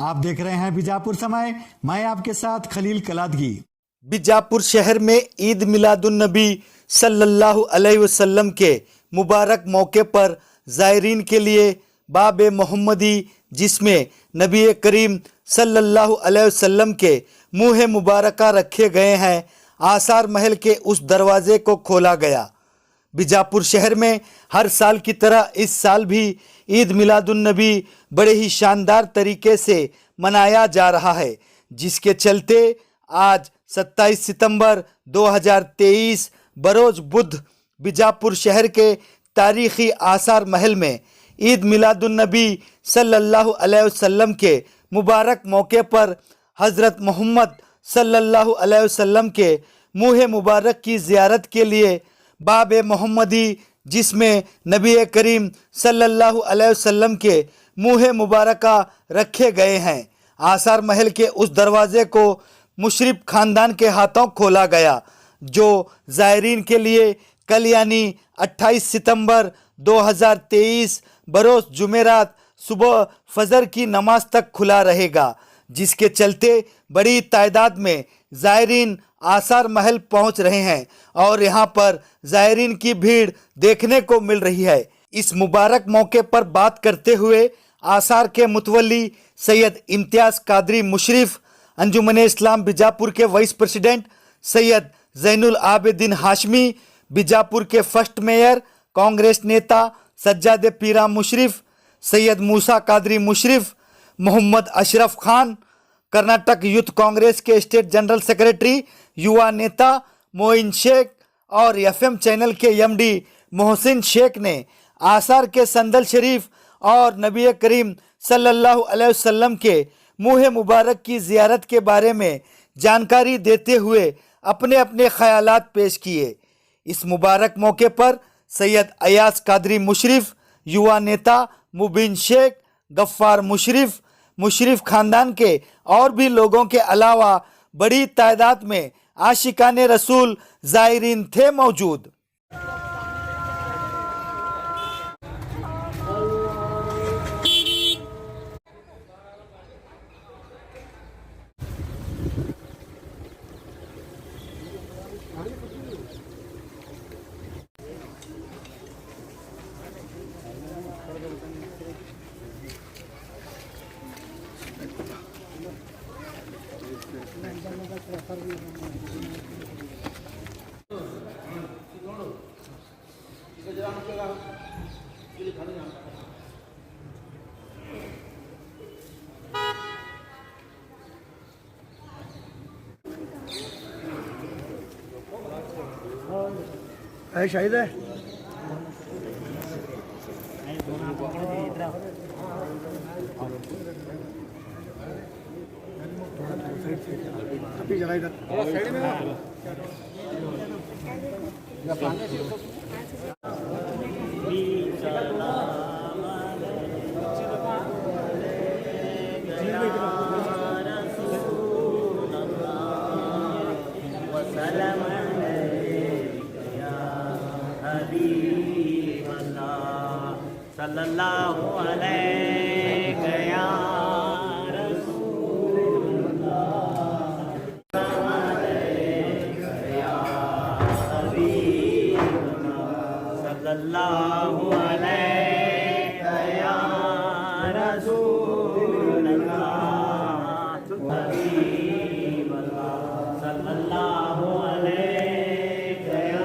आप देख रहे हैं बीजापुर समय। मैं आपके साथ खलील कलादगी। बीजापुर शहर में ईद मिलादुन्नबी सल्लल्लाहु अलैहि वसल्लम के मुबारक मौके पर ज़ायरीन के लिए बाब मोहम्मदी, जिसमें नबी करीम सल्लल्लाहु अलैहि वसल्लम के मुँह मुबारका रखे गए हैं, आसार महल के उस दरवाजे को खोला गया। बीजापुर शहर में हर साल की तरह इस साल भी ईद मिलादुन्नबी बड़े ही शानदार तरीके से मनाया जा रहा है, जिसके चलते आज 27 सितंबर 2023 बरोज बुध बीजापुर शहर के तारीखी आसार महल में ईद मिलादुन्नबी सल्लल्लाहु अलैहि वसल्लम के मुबारक मौके पर हज़रत मोहम्मद सल्लल्लाहु अलैहि वसल्लम के मुँह मुबारक की ज़ियारत के लिए बाब मोहम्मदी, जिसमें नबी करीम सल्लल्लाहु अलैहि वसल्लम के मुँह मुबारका रखे गए हैं, आसार महल के उस दरवाज़े को मुशरिफ ख़ानदान के हाथों खोला गया, जो ज़ायरीन के लिए कल यानी 28 सितंबर 2023 बरोज़ जुमेरात सुबह फजर की नमाज तक खुला रहेगा, जिसके चलते बड़ी तादाद में ज़ायरीन आसार महल पहुंच रहे हैं और यहां पर ज़ायरीन की भीड़ देखने को मिल रही है। इस मुबारक मौके पर बात करते हुए आसार के मुतवल्ली सैयद इम्तियाज़ कादरी मुशरिफ, अंजुमन इस्लाम बीजापुर के वाइस प्रेसिडेंट सैयद ज़ैनुल आबिदीन हाशमी, बीजापुर के फर्स्ट मेयर कांग्रेस नेता सज्जाद पीरा मुशरिफ, सैयद मूसा कादरी मुशरिफ, मोहम्मद अशरफ खान, कर्नाटक यूथ कांग्रेस के स्टेट जनरल सेक्रेटरी युवा नेता मोइन शेख और एफएम चैनल के एमडी मोहसिन शेख ने आसार के संदल शरीफ और नबी करीम सल्लल्लाहु अलैहि वसल्लम के मुँह मुबारक की ज़ियारत के बारे में जानकारी देते हुए अपने अपने ख़यालात पेश किए। इस मुबारक मौके पर सैयद अयाज कादरी मुशरिफ, युवा नेता मुबीन शेख, गफ्फार मुशरिफ, मुशरिफ ख़ानदान के और भी लोगों के अलावा बड़ी तादाद में आशिकाने रसूल ज़ायरीन थे मौजूद। शाहिद है अभी जरा इधर सल्लल्लाहु अलैहि या सल्लल्लाहु अलैहि या रसूलल्लाह, सल्लल्लाहु अलैहि या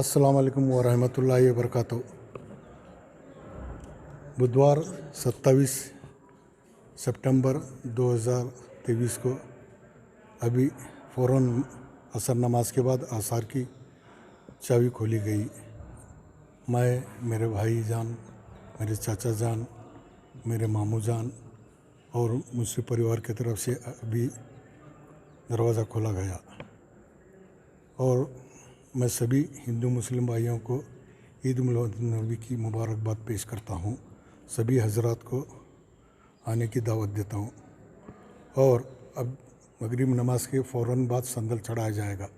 अस्सलाम वालेकुम व रहमतुल्लाहि व बरकातहू। बुधवार 27 सितंबर 2023 को अभी फ़ौरन असर नमाज के बाद आसार की चाबी खोली गई। मैं, मेरे भाई जान, मेरे चाचा जान, मेरे मामू जान और मुस्लिम परिवार की तरफ से अभी दरवाज़ा खोला गया और मैं सभी हिंदू मुस्लिम भाइयों को ईद मिलादुन्नबी की मुबारकबाद पेश करता हूँ। सभी हजरात को आने की दावत देता हूँ और अब मगरिब नमाज के फ़ौरन बाद संदल चढ़ाया जाएगा।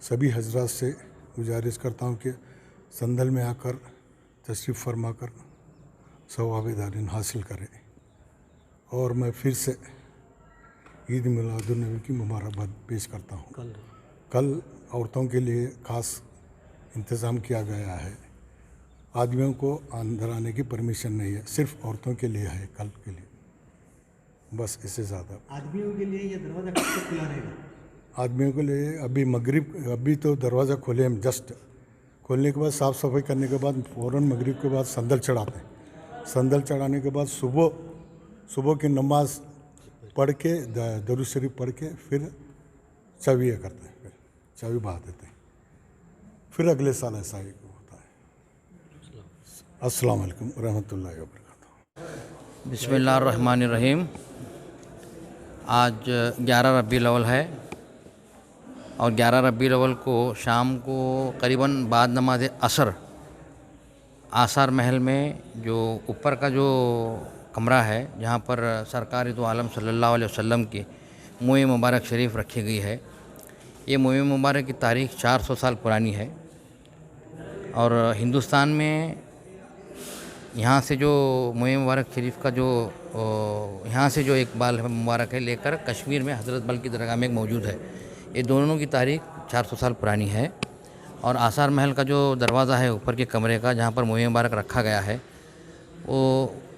सभी हजरात से गुजारिश करता हूँ कि संदल में आकर तशरीफ़ फरमा कर सवाब-ए-दारिन हासिल करें। और मैं फिर से ईद मिलादुन्नबी की मुबारकबाद पेश करता हूँ। कल औरतों के लिए ख़ास इंतज़ाम किया गया है। आदमियों को अंदर आने की परमिशन नहीं है, सिर्फ औरतों के लिए है कल के लिए, बस इससे ज़्यादा। आदमियों के लिए ये दरवाज़ा कब तक खुला रहेगा? आदमियों के लिए अभी तो दरवाज़ा खोले हम, जस्ट खोलने के बाद साफ़ सफाई करने के बाद फ़ौरन मगरिब के बाद संदल चढ़ाते हैं। संदल चढ़ाने के बाद सुबह की नमाज पढ़ के दरूद शरीफ पढ़ के फिर चाबी करते हैं, फिर चाबी बहा देते हैं। फिर अगले साल ऐसा ही होता है। अस्सलाम वालेकुम रहमतुल्लाहि व बरकातहू। बिस्मिल्लाहिर्रहमानिर्रहीम। आज 11 रबीउल अव्वल है और 11 रबीउल अव्वल को शाम को करीबन बाद नमाज असर आसार महल में जो ऊपर का जो कमरा है जहाँ पर सरकार दो आलम सल्लल्लाहु अलैहि वसल्लम की मुँह मुबारक शरीफ रखी गई है। ये मुँह मुबारक की तारीख़ 400 साल पुरानी है और हिंदुस्तान में यहाँ से जो मुँह मुबारक शरीफ का जो यहाँ से जो एक बाल मुबारक है लेकर कश्मीर में हज़रत बल की दरगाह में एक मौजूद है। ये दोनों की तारीख़ 400 साल पुरानी है। और आसार महल का जो दरवाज़ा है ऊपर के कमरे का जहाँ पर मुँह मुबारक रखा गया है वो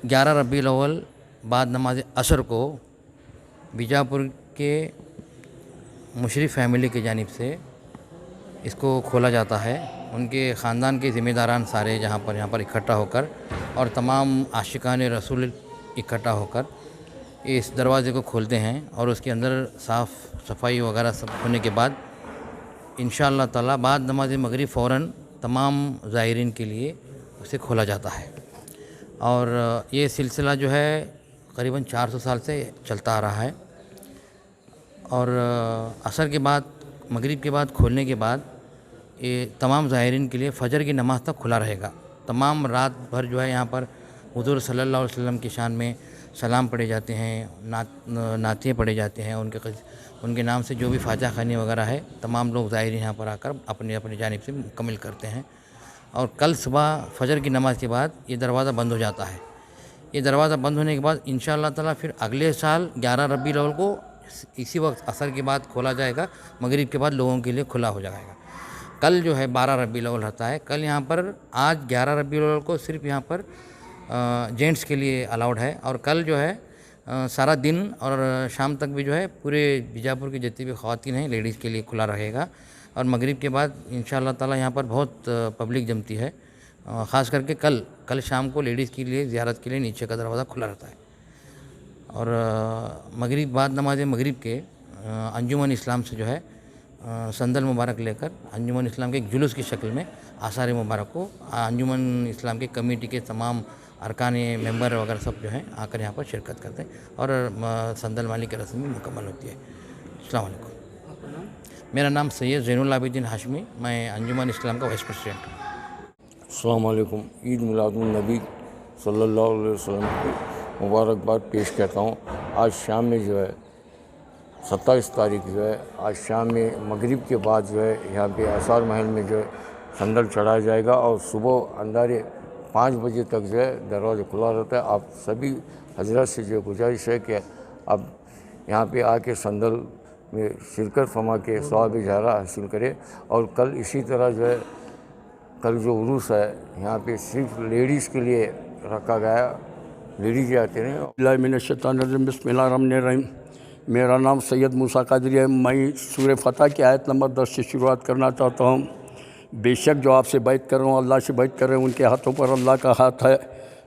11 रबीउल अव्वल बाद नमाज असर को बीजापुर के मुशरिफ फैमिली की जानिब से इसको खोला जाता है। उनके ख़ानदान के ज़िम्मेदारान सारे यहाँ पर इकट्ठा होकर और तमाम आशिकान रसूल इकट्ठा होकर इस दरवाज़े को खोलते हैं और उसके अंदर साफ़ सफाई वगैरह सब होने के बाद इंशाअल्लाह ताला बाद नमाज मगरिब फ़ौरन तमाम ज़ायरीन के लिए उसे खोला जाता है। और ये सिलसिला जो है करीबन 400 साल से चलता आ रहा है। और असर के बाद मगरिब के बाद खोलने के बाद ये तमाम ज़ायरीन के लिए फ़जर की नमाज़ तक खुला रहेगा। तमाम रात भर जो है यहाँ पर हुज़ूर सल्लल्लाहु अलैहि वसल्लम की शान में सलाम पढ़े जाते हैं, नातियाँ पढ़े जाते हैं। उनके नाम से जो भी फ़ातिहा ख़वानी वगैरह है तमाम लोग ज़ायरीन यहाँ पर आकर अपनी अपनी जानिब से मुकम्मल करते हैं। और कल सुबह फ़जर की नमाज़ के बाद ये दरवाज़ा बंद हो जाता है। ये दरवाज़ा बंद होने के बाद इंशाअल्लाह ताला फिर अगले साल 11 रबीउल अव्वल को इसी वक्त असर के बाद खोला जाएगा। मगरिब के बाद लोगों के लिए खुला हो जाएगा। कल जो है 12 रबीउल अव्वल होता है। कल यहाँ पर आज 11 रबीउल अव्वल को सिर्फ यहाँ पर जेंट्स के लिए अलाउड है और कल जो है सारा दिन और शाम तक भी जो है पूरे बीजापुर की जितनी भी ख़वातीन हैं लेडीज़ के लिए खुला रहेगा। और मगरिब के बाद इंशाअल्लाह ताला यहाँ पर बहुत पब्लिक जमती है, ख़ास करके कल शाम को लेडीज़ के लिए ज़ियारत के लिए नीचे का दरवाज़ा खुला रहता है। और मगरिब बाद नमाज मगरिब के अंजुमन इस्लाम से जो है संदल मुबारक लेकर अंजुमन इस्लाम के एक जुलूस की शक्ल में आसार मुबारक को अंजुमन इस्लाम के कमेटी के तमाम अरकान मेंबर वगैरह सब जो हैं आकर यहाँ पर शिरकत करते हैं और संदल माली की रस्म भी मुकम्मल होती है। अस्सलाम वालेकुम। मेरा नाम सैयद ज़ैनुल आबिदीन हाशमी, मैं अंजुमन इस्लाम का वाइस प्रेसिडेंट हूँ। अस्सलाम वालेकुम। ईद मिलादुन नबी सल्लल्लाहु अलैहि वसल्लम की मुबारकबाद पेश करता हूँ। आज शाम में जो है 27 तारीख जो है आज शाम में मगरिब के बाद जो है यहाँ पे आसार महल में जो है संदल चढ़ाया जाएगा और सुबह अंधारे 5 बजे तक जो है दरवाज़ा खुला रहता है। आप सभी हजरत से जो गुजारिश है कि आप यहाँ पे आके संदल में शिरकत फरमा के सवाब इजारा हासिल करें। और कल इसी तरह जो है कल जो उरूस है यहाँ पे सिर्फ लेडीज़ के लिए रखा गया, लेडीज़ आते हैं। बिस्मिल्लाहिर्रहमानिर्रहीम। मेरा नाम सैयद मूसा कादरी है। मैं सूरह फतह की आयत नंबर 10 से शुरुआत करना चाहता हूँ। बेशक जो आपसे बैत कर रहा हूँ अल्लाह से बैत कर रहे हैं, उनके हाथों पर अल्लाह का हाथ है।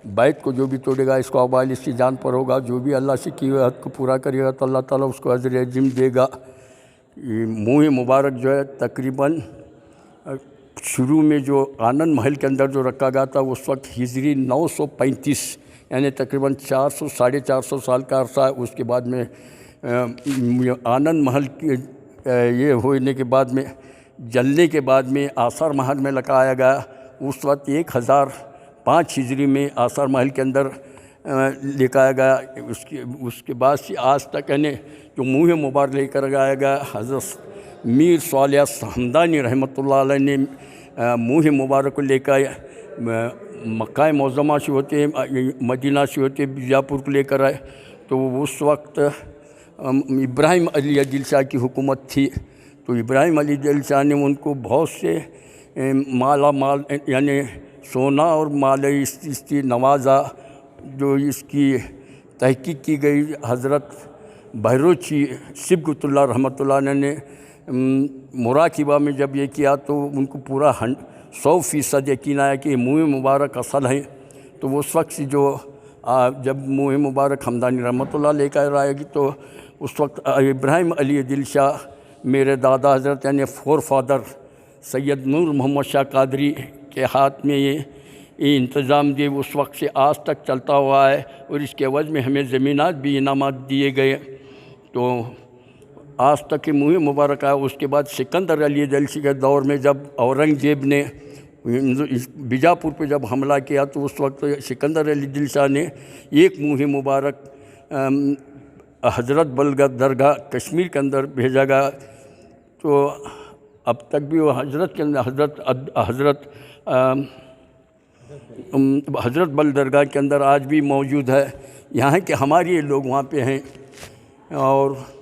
बैत को जो भी तोड़ेगा इसको अबाल इसकी जान पर होगा। जो भी अल्लाह से किए हुए हद को पूरा करेगा तो अल्लाह ताला उसको अजर अजीम देगा। मुँह मुबारक जो है तकरीबन शुरू में जो आनंद महल के अंदर जो रखा गया था उस वक्त हिजरी 935 यानी तकरीबन 400 साढ़े 400 साल का अरसा है। उसके बाद में आनंद महल के ये होने के बाद में जलने के बाद में आसार महल में लगाया गया। उस वक्त 1005 हिजरी में आसार महल के अंदर लेकर गया। उसके बाद से आज तक यानी जो मुँह मुबारक लेकर गया गया हज़रत मीर सालिह हमदानी रहमतुल्लाह अलैह ने मुँह मुबारक को लेकर मक्का मौज़मा से होते मदीना से होते बीजापुर को लेकर आए। तो उस वक्त इब्राहिम अली दिल शाह की हुकूमत थी। तो इब्राहिम अली दिल शाह ने उनको बहुत से माला माल यानी सोना और माल इसकी नवाजा। जो इसकी तहकीक की गई हज़रत बहरोची सिबगतुल्लाह रहमतुल्लाह ने मुराकिबा में जब ये किया तो उनको पूरा 100% यकीन आया कि मुँह मुबारक असल है। तो वो शख्स जो जब मुँह मुबारक हमदानी रहमतुल्लाह लेकर आएगी तो उस वक्त इब्राहिम अली दिल शाह मेरे दादा हज़रत यानी फोर फादर सैयद नूर मोहम्मद शाह कादरी के हाथ में ये इंतज़ाम दिए। उस वक्त से आज तक चलता हुआ है और इसके एवज़ में हमें ज़मीनात भी इनामात दिए गए। तो आज तक के मुँह मुबारक आया। उसके बाद सिकंदर अली दिलशी के दौर में जब औरंगज़ेब ने बीजापुर पे जब हमला किया तो उस वक्त सिकंदर अली दिल शाह ने एक मुँह मुबारक हज़रत बलगत दरगाह कश्मीर के अंदर भेजा गया। तो अब तक भी वो हज़रत के अंदर हज़रत बल दरगाह के अंदर आज भी मौजूद है। यहाँ के हमारे लोग वहाँ पे हैं। और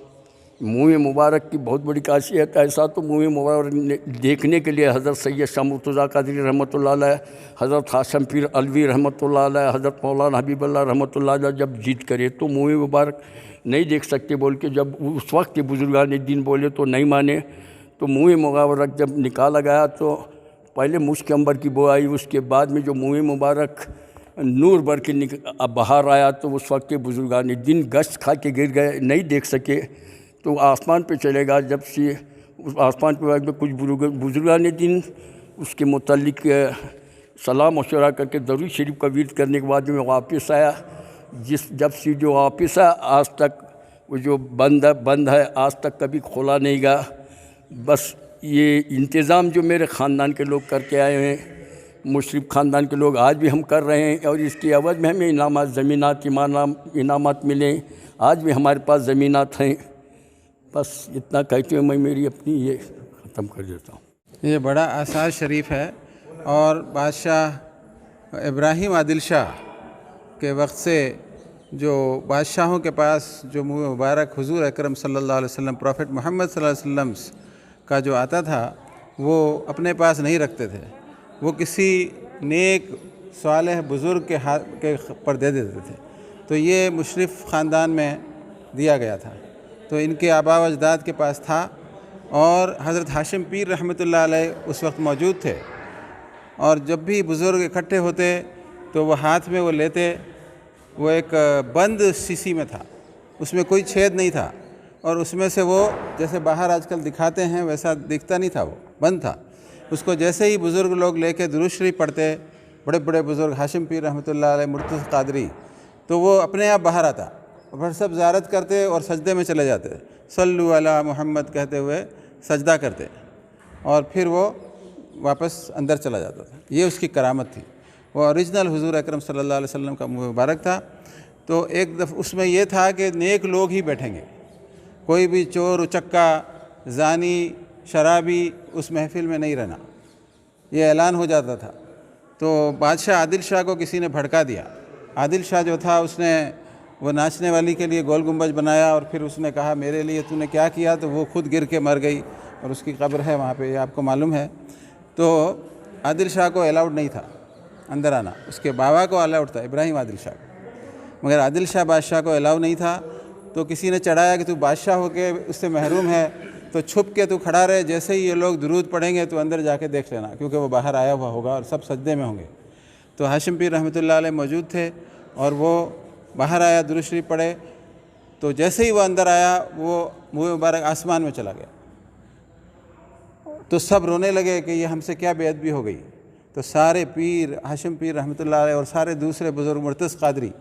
मुँह मुबारक की बहुत बड़ी खासियत है। ऐसा तो मुँह मुबारक देखने के लिए हज़रत सैयद शाह मुर्तज़ा कादरी रहमतुल्लाह अलैह, हज़रत हाशम पीर अलवी रहमतुल्लाह अलैह, हज़रत मौलाना हबीबुल्लाह रहमतुल्लाह अलैह जब जिद करे तो मुँह मुबारक नहीं देख सकते बोल के जब उस वक्त के बुजुर्गान दिन बोले तो नहीं माने। तो मुँह मुबारक जब निकाला गया तो पहले मुश्क अंबर की बो आई। उसके बाद में जो मुँह मुबारक नूर भर के बाहर आया तो उस वक्त के बुजुर्गान दिन गश्त खा के गिर गए, नहीं देख सके। तो आसमान पे चलेगा। जब से उस आसमान पे कुछ बुजुर्गान दिन उसके मुतालिक सलाम मशवरा करके दरूद शरीफ का विर्द करने के बाद में वापस आया। जब से जो वापस आया आज तक वो जो बंद है आज तक कभी खोला नहीं गया। बस ये इंतज़ाम जो मेरे ख़ानदान के लोग करके आए हैं, मुशरिफ ख़ानदान के लोग आज भी हम कर रहे हैं। और इसकी एवज़ में हमें इनामात ज़मीनात इनामात मिले। आज भी हमारे पास ज़मीनात हैं। बस इतना कहते हुए मैं मेरी अपनी ये ख़त्म कर देता हूँ। ये बड़ा आसार शरीफ है और बादशाह इब्राहिम आदिल शाह के वक्त से जो बादशाहों के पास जो मुँह मुबारक हुजूर अकरम सल्लल्लाहु अलैहि वसल्लम प्रॉफिट मोहम्मद सल्लल्लाहु अलैहि वसल्लम का जो आता था वो अपने पास नहीं रखते थे। वो किसी नेक सालेह बुज़ुर्ग के हाथ के पर दे देते थे। तो ये मुशरिफ ख़ानदान में दिया गया था, तो इनके आबा व अजदाद के पास था। और हज़रत हाशिम पीर रहमतुल्लाह अलैह उस वक्त मौजूद थे, और जब भी बुज़ुर्ग इकट्ठे होते तो वो हाथ में वो लेते, वो एक बंद शीशी में था, उसमें कोई छेद नहीं था, और उसमें से वो जैसे बाहर आजकल दिखाते हैं वैसा दिखता नहीं था, वो बंद था। उसको जैसे ही बुज़ुर्ग लोग लेके दुरूद शरीफ पढ़ते, बड़े बड़े बुज़ुर्ग हाशिम पीर रहमतुल्लाह अलैह, मुर्तज़ा क़ादरी, तो वो अपने आप बाहर आता और फिर सब ज़ियारत करते और सजदे में चले जाते, सल्लु अला मुहम्मद कहते हुए सजदा करते, और फिर वो वापस अंदर चला जाता था। ये उसकी करामत थी। वो ओरिजिनल हुज़ूर अकरम सल्लल्लाहु अलैहि वसल्लम का मुबारक था। तो एक दफ़ा उसमें यह था कि नेक लोग ही बैठेंगे, कोई भी चोर उचक्का ज़ानी शराबी उस महफ़िल में नहीं रहना, ये ऐलान हो जाता था। तो बादशाह आदिल शाह को किसी ने भड़का दिया। आदिल शाह जो था उसने वो नाचने वाली के लिए गोल गुंबज बनाया, और फिर उसने कहा मेरे लिए तूने क्या किया, तो वो खुद गिर के मर गई, और उसकी कब्र है वहाँ पे, ये आपको मालूम है। तो आदिल शाह को अलाउड नहीं था अंदर आना, उसके बाबा को अलाउड था, इब्राहिम आदिल शाह को, मगर आदिल शाह बादशाह को अलाउ नहीं था। तो किसी ने चढ़ाया कि तू बादशाह होके उससे महरूम है, तो छुप के तू खड़ा रहे, जैसे ही ये लोग दुरूद पढ़ेंगे तो अंदर जाके देख लेना, क्योंकि वो बाहर आया हुआ होगा और सब सजदे में होंगे। तो हाशिम पीर रहमतुल्लाह अलैह मौजूद थे, और वो बाहर आया, दुरूद शरीफ पढ़े, तो जैसे ही वो अंदर आया वो मुँह मुबारक आसमान में चला गया। तो सब रोने लगे कि ये हमसे क्या बेअदबी हो गई। तो सारे पीर, हाशिम पीर रहमतुल्लाह अलैह और सारे दूसरे बुज़ुर्ग, मुर्तज़ा क़ादरी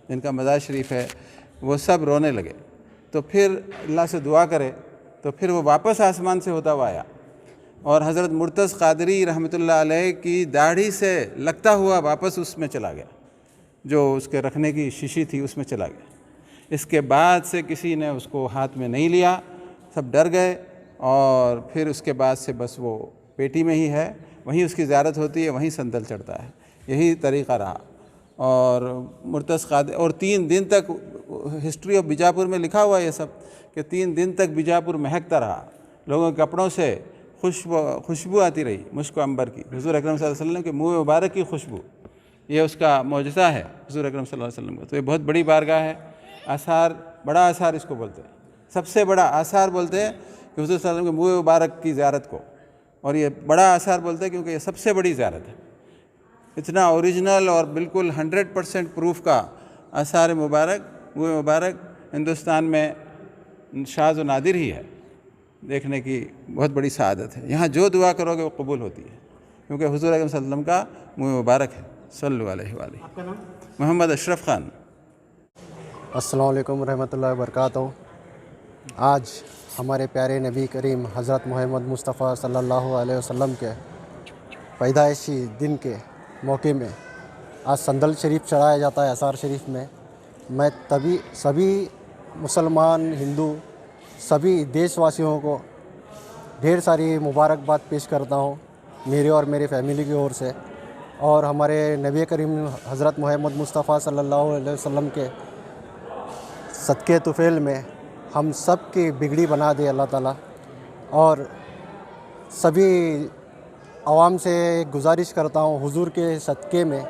जिनका मज़ार शरीफ है, वो सब रोने लगे। तो फिर अल्लाह से दुआ करे, तो फिर वो वापस आसमान से होता हुआ आया, और हज़रत मुर्तज़ा क़ादरी रहमतुल्लाह अलैह की दाढ़ी से लगता हुआ वापस उसमें चला गया, जो उसके रखने की शीशी थी उसमें चला गया। इसके बाद से किसी ने उसको हाथ में नहीं लिया, सब डर गए, और फिर उसके बाद से बस वो पेटी में ही है, वहीं उसकी ज़ियारत होती है, वहीं संदल चढ़ता है। यही तरीक़ा रहा। और मुर्तज़ा क़ादरी, और 3 दिन तक हिस्ट्री ऑफ बीजापुर में लिखा हुआ है ये सब, कि 3 दिन तक बीजापुर महकता रहा, लोगों के कपड़ों से खुशबू आती रही, मुश्क अंबर की, हुज़ूर अकरम सल्लल्लाहु अलैहि वसल्लम के मुँह मुबारक की खुशबू। ये उसका मौजज़ा है हुज़ूर अकरम सल्लल्लाहु अलैहि वसल्लम का। तो ये बहुत बड़ी बारगाह है। आसार, बड़ा आसार इसको बोलते हैं, सबसे बड़ा आसार बोलते हैं कि हुज़ूर सल्लल्लाहु अलैहि वसल्लम के मुँह मुबारक की ज़ियारत को, और ये बड़ा आसार बोलते हैं क्योंकि ये सबसे बड़ी ज़ियारत है। इतना ओरिजिनल और बिल्कुल 100% प्रूफ का आसार मुबारक, मुँह मुबारक हिंदुस्तान में शाज़ व नादिर ही है, देखने की बहुत बड़ी सआदत है। यहाँ जो दुआ करोगे वो कबूल होती है, क्योंकि हुज़ूर अकरम सल्लल्लाहु अलैहि वसल्लम का मुँह मुबारक है। सल्लल्लाहु अलैहि वसल्लम। मोहम्मद अशरफ ख़ान। अस्सलाम वालेकुम रहमतुल्लाहि व बरकातहू। आज हमारे प्यारे नबी करीम हज़रत मोहम्मद मुस्तफ़ा सल्लल्लाहु अलैहि वसल्लम के पैदाइशी दिन के मौके में आज संदल शरीफ चढ़ाया जाता है असार शरीफ में। मैं तभी सभी मुसलमान, हिंदू, सभी देशवासियों को ढेर सारी मुबारकबाद पेश करता हूँ मेरे और मेरी फैमिली की ओर से, और हमारे नबी करीम हज़रत मोहम्मद मुस्तफ़ा सल्लल्लाहु अलैहि वसल्लम के सदक़े तुफ़ैल में हम सब की बिगड़ी बना दे अल्लाह ताला। और सभी आवाम से गुजारिश करता हूँ, हुजूर के सदक़े में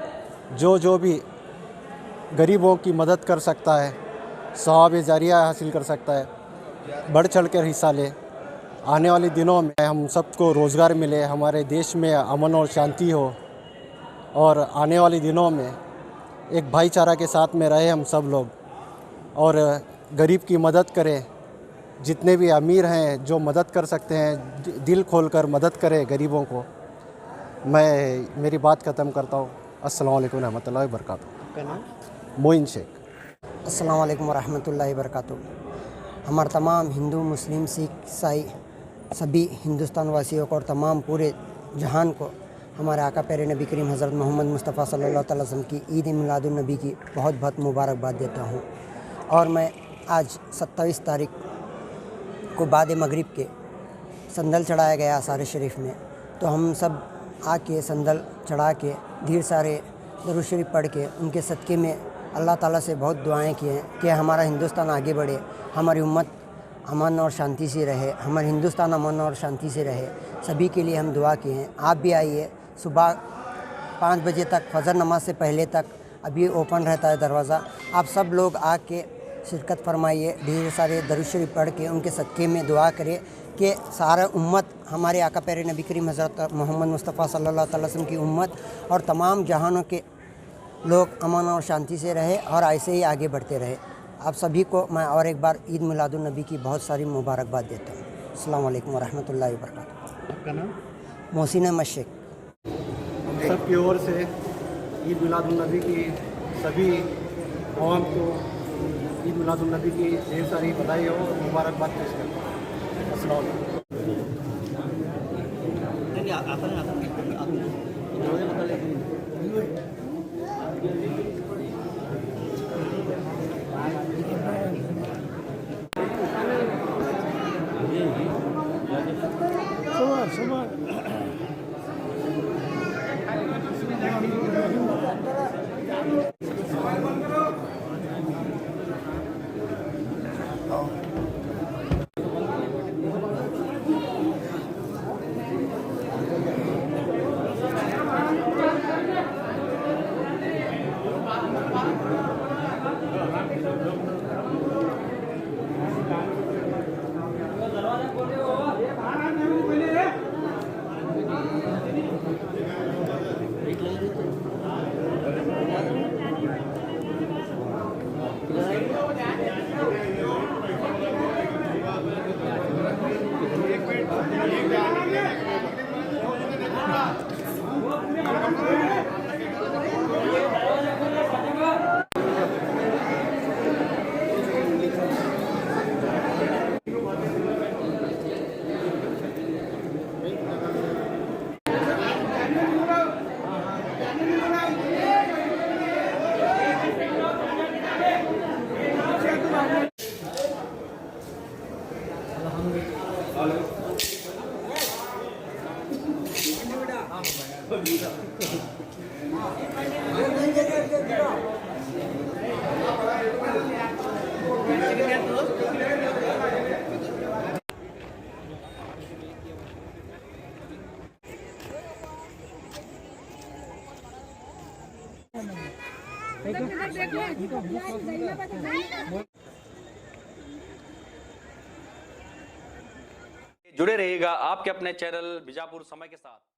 जो भी गरीबों की मदद कर सकता है, सवाब जारिया हासिल कर सकता है, बढ़ चढ़ कर हिस्सा ले। आने वाले दिनों में हम सबको रोज़गार मिले, हमारे देश में अमन और शांति हो, और आने वाले दिनों में एक भाईचारा के साथ में रहे हम सब लोग, और गरीब की मदद करें। जितने भी अमीर हैं जो मदद कर सकते हैं, दिल खोलकर मदद करें गरीबों को। मैं मेरी बात ख़त्म करता हूँ। अस्सलाम वालेकुम रहमतुल्लाहि व बरकातहू। मोइन शेख। अस्सलाम वालेकुम रहमतुल्लाहि व बरकातहू। हमारे तमाम हिंदू, मुस्लिम, सिख, ईसाई सभी हिंदुस्तान वासियों को और तमाम पूरे जहान को हमारे आका प्यारे नबी करीम हज़रत मोहम्मद मुस्तफ़ा सल्लल्लाहु अलैहि वसल्लम की ईद मिलादुन नबी की बहुत बहुत मुबारकबाद देता हूँ। और मैं आज 27 तारीख को बाद मगरिब के संदल चढ़ाया गया आसार शरीफ में, तो हम सब आके संदल चढ़ा के ढेर सारे दुरूद शरीफ पढ़ के उनके सदक़े में अल्लाह ताला से बहुत दुआएं की हैं कि हमारा हिंदुस्तान आगे बढ़े, हमारी उम्मत अमन और शांति से रहे, हमारे हिंदुस्तान अमन और शांति से रहे। सभी के लिए हम दुआ किए हैं। आप भी आइए, सुबह 5 बजे तक फजर नमाज से पहले तक अभी ओपन रहता है दरवाज़ा। आप सब लोग आके शिरकत फरमाइए, ढेर सारे दरूद शरीफ पढ़ के उनके सदक़े में दुआ करें कि सारा उम्मत हमारे आका प्यारे नबी करीम हज़रत मोहम्मद मुस्तफ़ा सल्लल्लाहु अलैहि वसल्लम की उम्मत और तमाम जहानों के लोग अमन और शांति से रहे और ऐसे ही आगे बढ़ते रहे। आप सभी को मैं और एक बार ईद मिलादुन नबी की बहुत सारी मुबारकबाद देता हूँ। अस्सलाम वालेकुम वरहमतुल्लाहि वबरकातुहू। आपका नाम? मोहसिन मशक। सबकी ओर से ईद मिलादुन्नबी की सभी कौम को ईद मिलादुन्नबी की ढेर सारी बधाई और मुबारकबाद पेश करता हूँ। अस्सलाम वालेकुम। जुड़े रहिएगा आपके अपने चैनल बीजापुर समय के साथ।